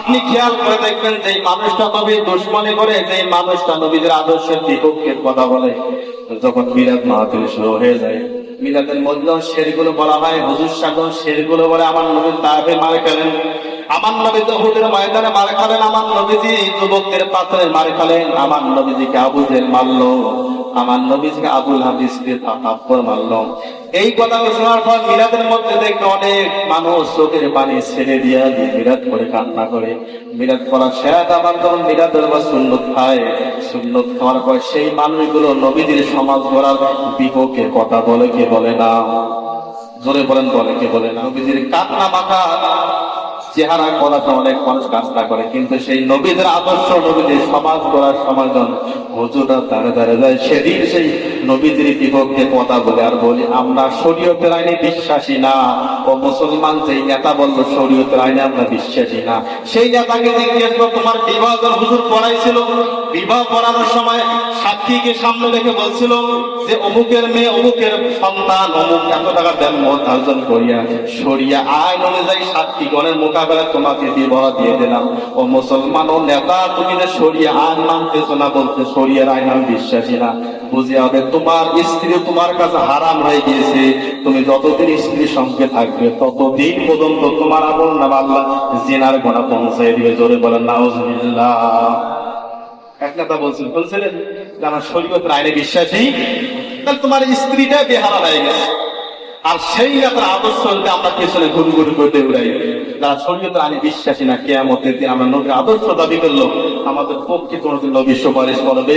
আপনি খেয়াল করে দেখবেন যে মানুষটা নবীর দুশ্মনী করে, যে মানুষটা নবীদের আদর্শের বিপক্ষের কথা বলে, যখন মিলাদ মাহফিল শুরু হয়ে যায়, মিলাদের মধ্যে শেরগুলো বলা হয়, হুজুর সাগর শেরগুলো বলে আমার নবীর তায়েফে মারে ফেলেন, আমার নবী তো উহুদের ময়দানে মার খালেন, আমার নবীজি যুবকদের পাথরে মার খালেন, আমার নবীজিকে আবু জেল মারলো, আমার নবীজিকে আবুল হাদিসকে থাপ্পড় মারলো। এই কথা শোনার পর মিলাদের মধ্যে দেখতে অনেক মানুষ চোখের পানি ছেড়ে দিয়ে মিলাদ করে কান্না করে। মিলাদ করা শেষ, আবার যখন মিলাদের বা সুন্নত খায়, সুন্নত খাওয়ার পর সেই মানুষগুলো নবীদের সমাজ গড়ার বিপক্ষে কথা বলে, কে বলে না? জোরে বলেন, বলে কে বলে না? নবীজির কান্না মাখা চেহারা করাটা অনেক মানুষ কাজটা করে, কিন্তু সেই নবীদের আদর্শ, নবীদের সমাজ করার সমাজন হুজুররা দাঁড়ে দাঁড়ে যায়, সেদিন সেই নবীদের বিপক্ষে কথা বলে আর বলি আমরা শরীয়তের আইনে বিশ্বাসী না। ও মুসলমান, যেই নেতা বললো শরীয়তের আইনে আমরা বিশ্বাসী না, সেই নেতাকে জিজ্ঞেস করো তোমার বিবাহ হুজুর পড়াইছিল, বিবাহ পড়ানোর সময় সাক্ষীকে সামনে রেখে বলছিল যে অমুকের মেয়ে, অমুকের সন্তান, অমুক এত টাকা দেন ধার্জন করিয়া, সরিয়া আইন অনুযায়ী সাক্ষীগণের মোকাবেলায় তোমাকে বিবাহ দিয়ে দিলাম। ও মুসলমান, ও নেতা, তুমি যে সরিয়া আইন মানতেছো না, বলতে সরিয়ার আইন আমি বিশ্বাসী না। বুঝে হবে তোমার স্ত্রী তোমার কাছে হারাম হয়ে গিয়েছে, তুমি যতদিন স্ত্রীর সঙ্গে থাকবে ততদিন পর্যন্ত তোমার আমল নামা আল্লাহ জিনার গোনা পৌঁছায় দিবে। জোরে বলেন নাউজুবিল্লাহ। এক নেতা বলছিলেন যে আমার শরীয়তের আইনে বিশ্বাসী, তাহলে তোমার স্ত্রীটা বেহারা হয়ে গেছে। আর সেই নেতার আদর্শ আমরা পেছনে ঘুরু ঘুরু করতে উড়াই, যারা শরীয়তের আইনে বিশ্বাসী না, কিয়ামতের দিন আমরা নবীর আদর্শ দাবি করলো, আমাদের পক্ষে কোনোদিন নবী সুপারিশ করবে?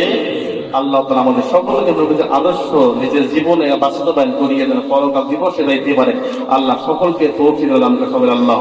আল্লাহ তাআলা আমাদের সকলকে নবীর আদর্শ নিজের জীবনে বাস্তবায়ন করিয়ে যেন পরকাল দিবসে যাইতে পারে। আল্লাহ সকলকে তৌফিক দান করেন। আল্লাহ